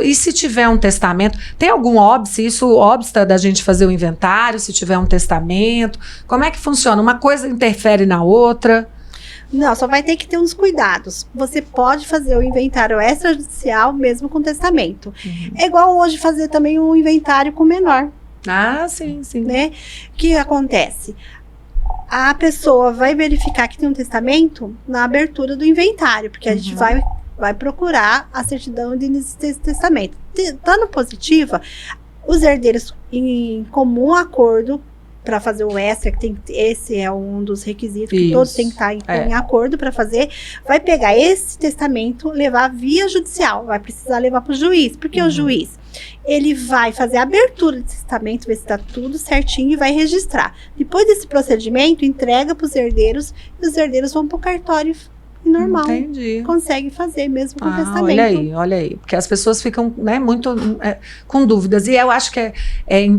A: E se tiver um testamento? Tem algum óbice? Isso obsta da gente fazer o inventário, se tiver um testamento? Como é que funciona? Uma coisa interfere na outra?
C: Não, só vai ter que ter uns cuidados. Você pode fazer o inventário extrajudicial mesmo com testamento. É igual hoje fazer também o inventário com menor.
A: Ah, sim, sim.
C: Né? O que acontece? A pessoa vai verificar que tem um testamento na abertura do inventário, porque a gente vai procurar a certidão de testamento. Estando positiva, os herdeiros em comum acordo para fazer o extra, esse é um dos requisitos que todos têm que estar em acordo para fazer, vai pegar esse testamento, levar via judicial, vai precisar levar para o juiz, porque o juiz, ele vai fazer a abertura do testamento, ver se está tudo certinho e vai registrar. Depois desse procedimento, entrega para os herdeiros, e os herdeiros vão para o cartório normal.
A: Entendi.
C: Consegue fazer mesmo com o testamento.
A: Olha aí. Porque as pessoas ficam, né, muito com dúvidas. E eu acho que é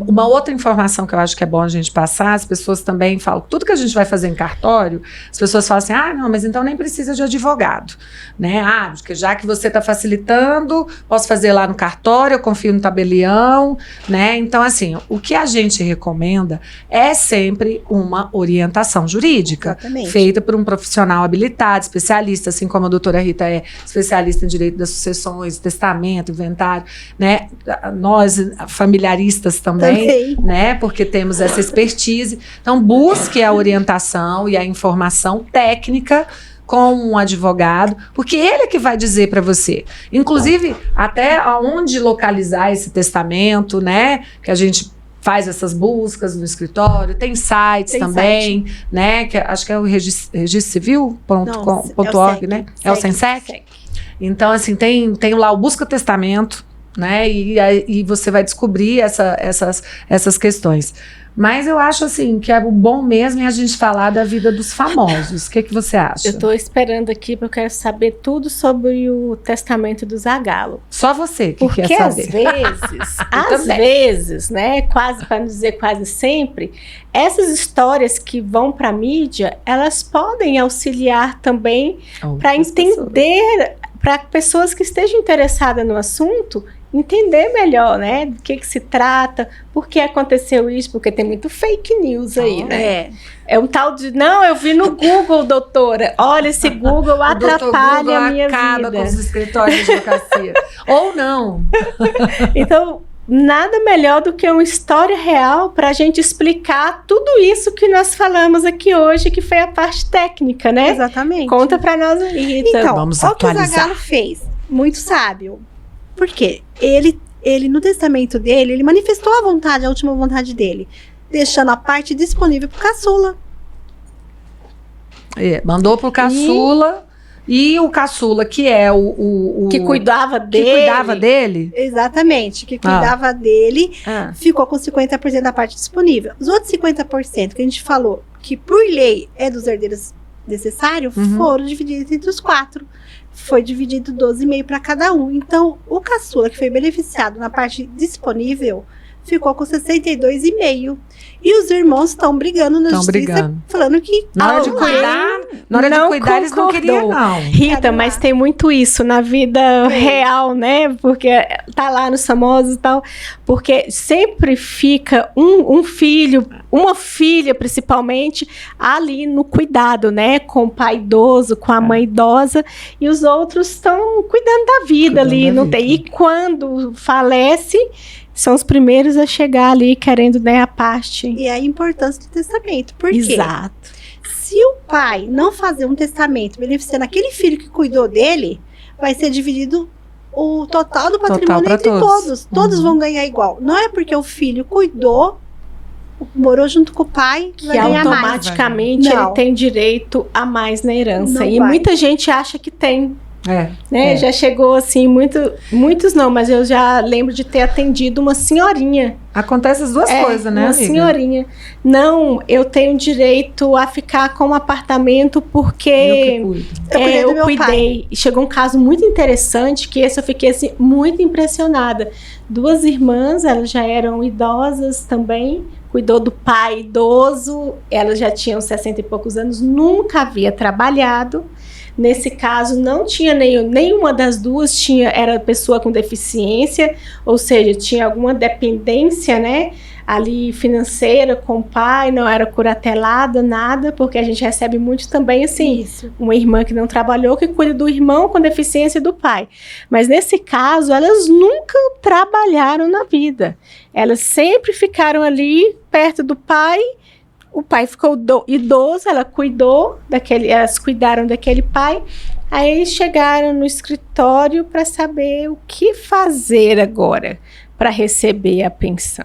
A: uma outra informação que eu acho que é bom a gente passar. As pessoas também falam, tudo que a gente vai fazer em cartório, as pessoas falam assim, não, mas então nem precisa de advogado, né? Porque já que você está facilitando, posso fazer lá no cartório, eu confio no tabelião, né? Então, assim, o que a gente recomenda é sempre uma orientação jurídica.
C: Exatamente.
A: Feita por um profissional habilitado, especialista, assim como a doutora Rita é especialista em direito das sucessões, testamento, inventário, né? Nós, familiaristas também, né? Porque temos essa expertise. Então, busque a orientação e a informação técnica com um advogado, porque ele é que vai dizer para você, inclusive, até aonde localizar esse testamento, né? Que a gente faz essas buscas no escritório, tem sites também, né? Que acho que é o registrocivil.org, né? É o Sensec. Então, assim, tem lá o Busca Testamento, né? E você vai descobrir essas questões. Mas eu acho, assim, que o bom mesmo é a gente falar da vida dos famosos. O que você acha?
B: Eu estou esperando aqui, porque eu quero saber tudo sobre o testamento do Zagallo.
A: Só você que quer saber.
B: Porque às vezes, né, quase, para não dizer quase sempre, essas histórias que vão para a mídia, elas podem auxiliar também para entender, para pessoas que estejam interessadas no assunto, entender melhor, né, do que se trata, por que aconteceu isso, porque tem muito fake news aí, né? É um tal de, não, eu vi no Google, doutora, olha, esse Google atrapalha
A: Google
B: a minha
A: acaba
B: vida.
A: com os escritórios de advocacia. Ou não.
B: Então, nada melhor do que uma história real para a gente explicar tudo isso que nós falamos aqui hoje, que foi a parte técnica, né?
C: Exatamente.
B: Conta para nós, Rita.
C: Então,
A: vamos
C: olha o que o
A: atualizar.
C: Zagallo fez, muito sábio. Por quê? Ele, no testamento dele, ele manifestou a vontade, a última vontade dele, deixando a parte disponível pro caçula.
A: Mandou pro caçula, e o caçula, que é o
B: que cuidava dele.
A: Que cuidava dele?
C: Exatamente, que cuidava dele, ficou com 50% da parte disponível. Os outros 50% que a gente falou, que por lei é dos herdeiros necessários, foram divididos entre os 4. Foi dividido 12,5 para cada um. Então, o caçula, que foi beneficiado na parte disponível, ficou com 62,5. E os irmãos estão brigando na justiça, falando que...
A: Na hora de cuidar, eles não queriam, não.
B: Rita, mas tem muito isso na vida real, né? Porque tá lá nos famosos e tal. Porque sempre fica um filho, uma filha, principalmente, ali no cuidado, né? Com o pai idoso, com a mãe idosa. E os outros estão cuidando da vida ali. Não tem. E quando falece... São os primeiros a chegar ali querendo, né, a parte.
C: E a importância do testamento. Por quê?
B: Exato.
C: Se o pai não fazer um testamento beneficiando aquele filho que cuidou dele, vai ser dividido o total do patrimônio entre todos. Todos vão ganhar igual. Não é porque o filho cuidou, morou junto com o pai,
B: que automaticamente ele tem direito a mais na herança. E muita gente acha que tem. Já chegou assim, muitos não, mas eu já lembro de ter atendido uma senhorinha.
A: Acontece as duas coisas, né,
B: uma
A: amiga?
B: Senhorinha. Não, eu tenho direito a ficar com o apartamento porque eu cuidei. E chegou um caso muito interessante, que esse eu fiquei assim, muito impressionada. 2 irmãs, elas já eram idosas também, cuidou do pai idoso, elas já tinham 60 e poucos anos, nunca havia trabalhado. Nesse caso, não tinha nenhuma das duas era pessoa com deficiência, ou seja, tinha alguma dependência, né, ali financeira com o pai, não era curatelada, nada, porque a gente recebe muito também, assim, uma irmã que não trabalhou, que cuida do irmão com deficiência do pai. Mas nesse caso, elas nunca trabalharam na vida. Elas sempre ficaram ali perto do pai. O pai ficou idoso, elas cuidaram daquele pai. Aí eles chegaram no escritório para saber o que fazer agora para receber a pensão.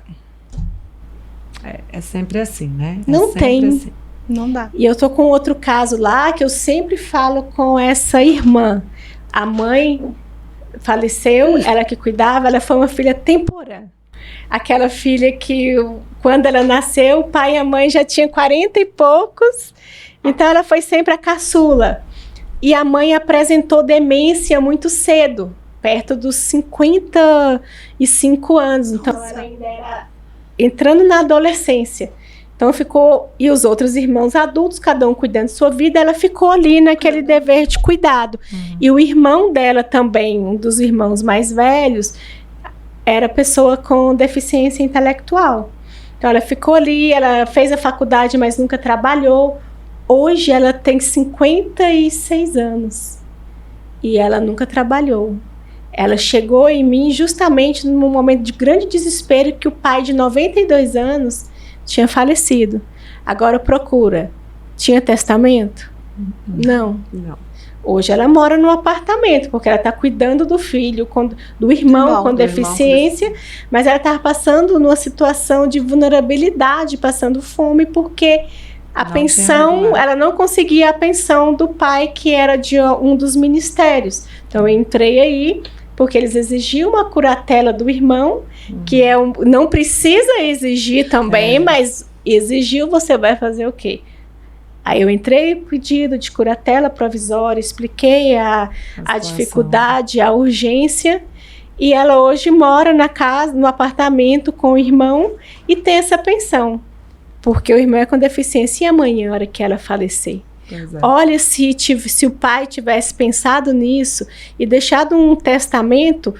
A: É sempre assim, né?
B: Não tem.
A: Assim.
C: Não dá.
B: E eu tô com outro caso lá que eu sempre falo com essa irmã. A mãe faleceu, ela que cuidava, ela foi uma filha temporã. Aquela filha que, quando ela nasceu, o pai e a mãe já tinham 40 e poucos, então ela foi sempre a caçula. E a mãe apresentou demência muito cedo, perto dos 55 anos. Então ela ainda era entrando na adolescência. Então e os outros irmãos adultos, cada um cuidando de sua vida, ela ficou ali naquele dever de cuidado. E o irmão dela também, um dos irmãos mais velhos, era pessoa com deficiência intelectual. Então ela ficou ali, ela fez a faculdade, mas nunca trabalhou. Hoje ela tem 56 anos e ela nunca trabalhou. Ela chegou em mim justamente num momento de grande desespero, que o pai de 92 anos tinha falecido. Agora procura. Tinha testamento? Não. Hoje ela mora num apartamento, porque ela está cuidando do filho, do irmão com deficiência, mas ela estava passando numa situação de vulnerabilidade, passando fome, porque a pensão, ela não conseguia a pensão do pai, que era de um dos ministérios. Então eu entrei aí, porque eles exigiam uma curatela do irmão, que não precisa exigir também, mas exigiu, você vai fazer o quê? Aí eu entrei pedido de curatela provisória, expliquei a dificuldade, a urgência, e ela hoje mora na casa, no apartamento com o irmão e tem essa pensão, porque o irmão é com deficiência. E amanhã, a hora que ela falecer? Olha, se o pai tivesse pensado nisso e deixado um testamento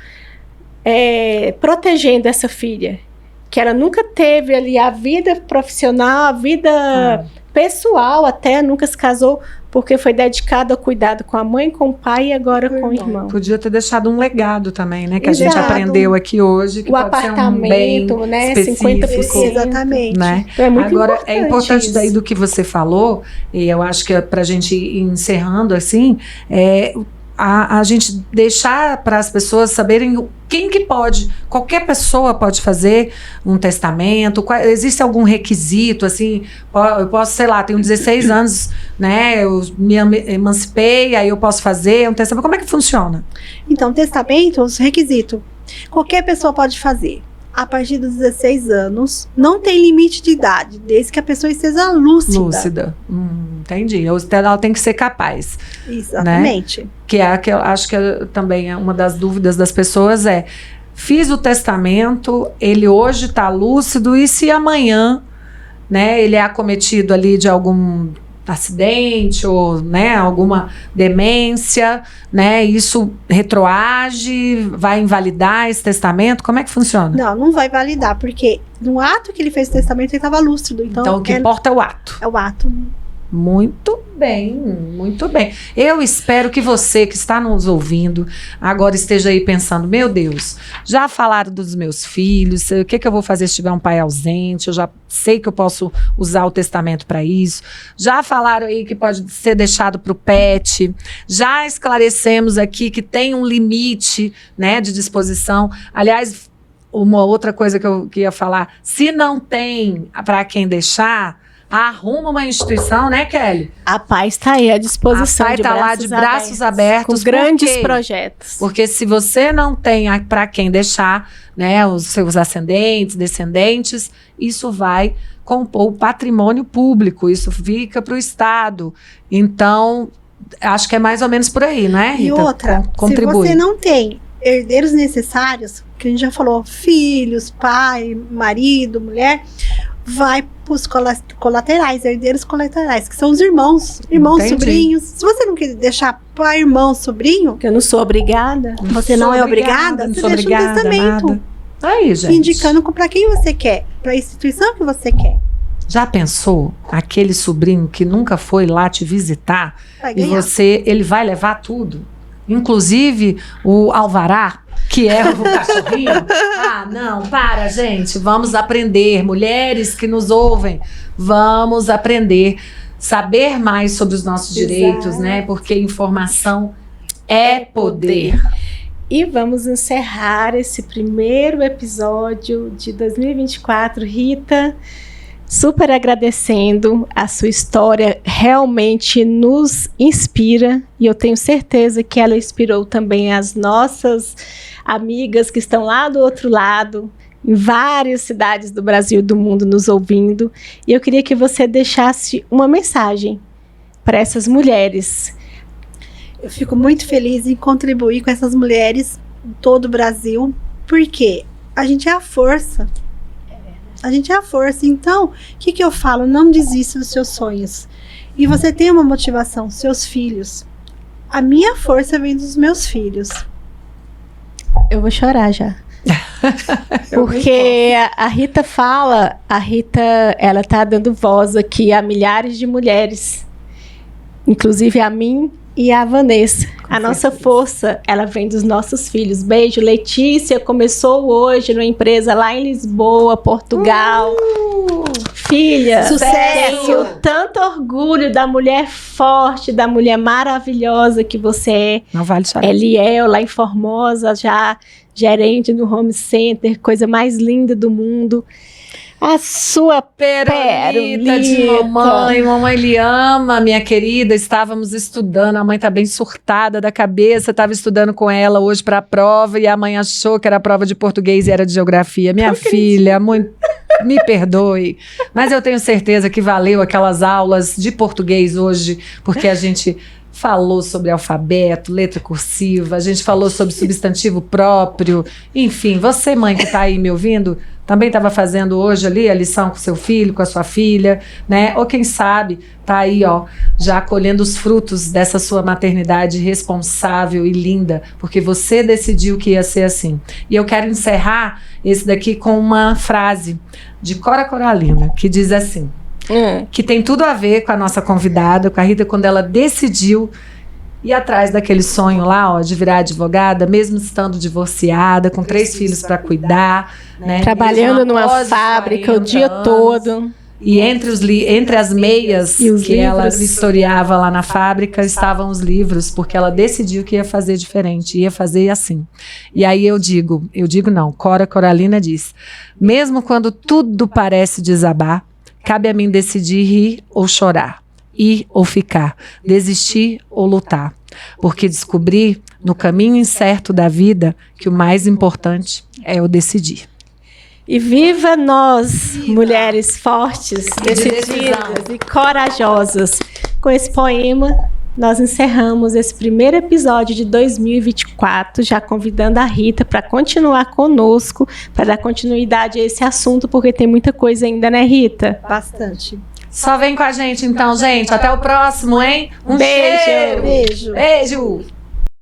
B: protegendo essa filha, que ela nunca teve ali a vida profissional, a vida pessoal até, nunca se casou, porque foi dedicado ao cuidado com a mãe, com o pai e agora com o irmão.
A: Podia ter deixado um legado também, né? Que a gente aprendeu aqui hoje, que
B: o
A: pode
B: apartamento,
A: ser um bem
B: né?
A: específico,
B: 50%.
C: Exatamente.
A: Né?
B: Então
A: agora, é importante daí do que você falou, e eu acho que é pra gente ir encerrando assim, a gente deixar para as pessoas saberem quem que pode, qualquer pessoa pode fazer um testamento, existe algum requisito, assim, eu posso, sei lá, tenho 16 anos, né, eu me emancipei, aí eu posso fazer um testamento, como é que funciona?
C: Então, testamento, os requisitos, qualquer pessoa pode fazer. A partir dos 16 anos, não tem limite de idade, desde que a pessoa esteja lúcida.
A: Entendi. Ela tem que ser capaz.
C: Exatamente.
A: Né? Que eu acho que também é uma das dúvidas das pessoas fiz o testamento, ele hoje está lúcido, e se amanhã, né, ele é acometido ali de algum acidente ou, né, alguma demência, né, isso retroage, vai invalidar esse testamento? Como é que funciona?
C: Não vai validar, porque no ato que ele fez o testamento ele estava lúcido. Então
A: o que importa é o ato.
C: É o ato.
A: Muito bem, muito bem. Eu espero que você que está nos ouvindo agora esteja aí pensando, meu Deus, já falaram dos meus filhos, o que eu vou fazer se tiver um pai ausente? Eu já sei que eu posso usar o testamento para isso. Já falaram aí que pode ser deixado para o pet. Já esclarecemos aqui que tem um limite, né, de disposição. Aliás, uma outra coisa que eu ia falar, se não tem para quem deixar, arruma uma instituição, né, Kelly?
B: A paz está aí à disposição.
A: A PAI está lá de braços abertos.
B: Com grandes projetos.
A: Porque se você não tem para quem deixar, né, os seus ascendentes, descendentes, isso vai compor o patrimônio público, isso fica para o Estado. Então, acho que é mais ou menos por aí, né, Rita?
C: E outra,
A: contribui.
C: Se você não tem herdeiros necessários, que a gente já falou, filhos, pai, marido, mulher, vai para os colaterais, herdeiros colaterais, que são os irmãos,
A: Entendi.
C: sobrinhos. Se você não quiser deixar para irmão, sobrinho,
B: que eu não sou obrigada,
C: você não é obrigada, você deixa um testamento.
A: Nada. Aí, gente.
C: Indicando para quem você quer, para a instituição que você quer.
A: Já pensou aquele sobrinho que nunca foi lá te visitar
C: Vai
A: e
C: ganhar.
A: ele vai levar tudo? Inclusive o alvará, que é o cachorrinho. Ah, não, para, gente. Vamos aprender. Mulheres que nos ouvem, vamos aprender. Saber mais sobre os nossos direitos, né? Porque informação é poder.
B: E vamos encerrar esse primeiro episódio de 2024. Rita, super agradecendo, a sua história realmente nos inspira e eu tenho certeza que ela inspirou também as nossas amigas que estão lá do outro lado, em várias cidades do Brasil e do mundo nos ouvindo. E eu queria que você deixasse uma mensagem para essas mulheres.
C: Eu fico muito feliz em contribuir com essas mulheres em todo o Brasil, porque a gente é a força. A gente é a força. Então, o que eu falo? Não desista dos seus sonhos. E você tem uma motivação, seus filhos. A minha força vem dos meus filhos.
B: Eu vou chorar já. Porque a Rita fala, ela tá dando voz aqui a milhares de mulheres, inclusive a mim e a Vanessa. A nossa força, ela vem dos nossos filhos. Beijo, Letícia começou hoje numa empresa lá em Lisboa, Portugal. Filha,
C: Sucesso!
B: tenho tanto orgulho da mulher forte, da mulher maravilhosa que você é.
A: Não vale chorar.
B: Eliel, lá em Formosa, já gerente do Home Center, coisa mais linda do mundo. A sua
A: Perolita de mamãe. Mamãe lhe ama, minha querida. Estávamos estudando. A mãe tá bem surtada da cabeça. Estava estudando com ela hoje para a prova e a mãe achou que era a prova de português e era de geografia. Minha filha, muito, me perdoe. Mas eu tenho certeza que valeu aquelas aulas de português hoje, porque a gente falou sobre alfabeto, letra cursiva, a gente falou sobre substantivo próprio. Enfim, você, mãe que está aí me ouvindo, também estava fazendo hoje ali a lição com seu filho, com a sua filha, né? Ou quem sabe tá aí, ó, já colhendo os frutos dessa sua maternidade responsável e linda, porque você decidiu que ia ser assim. E eu quero encerrar esse daqui com uma frase de Cora Coralina, que diz assim, que tem tudo a ver com a nossa convidada, com a Rita, quando ela decidiu ir atrás daquele sonho lá, ó, de virar advogada, mesmo estando divorciada, com 3 filhos para cuidar, né?
B: Trabalhando numa fábrica o dia todo.
A: E entre as meias que ela vistoriava lá na fábrica estavam os livros, porque ela decidiu que ia fazer diferente, ia fazer assim. E aí Cora Coralina diz, mesmo quando tudo parece desabar, cabe a mim decidir rir ou chorar, ir ou ficar, desistir ou lutar, porque descobri no caminho incerto da vida que o mais importante é o decidir.
B: E viva nós, mulheres fortes, decididas e corajosas. Com esse poema, nós encerramos esse primeiro episódio de 2024, já convidando a Rita para continuar conosco, para dar continuidade a esse assunto, porque tem muita coisa ainda, né, Rita?
C: Bastante.
A: Só vem com a gente então, gente. Até o próximo, hein? Um
B: beijo.
A: cheiro.
C: Beijo.
A: Beijo.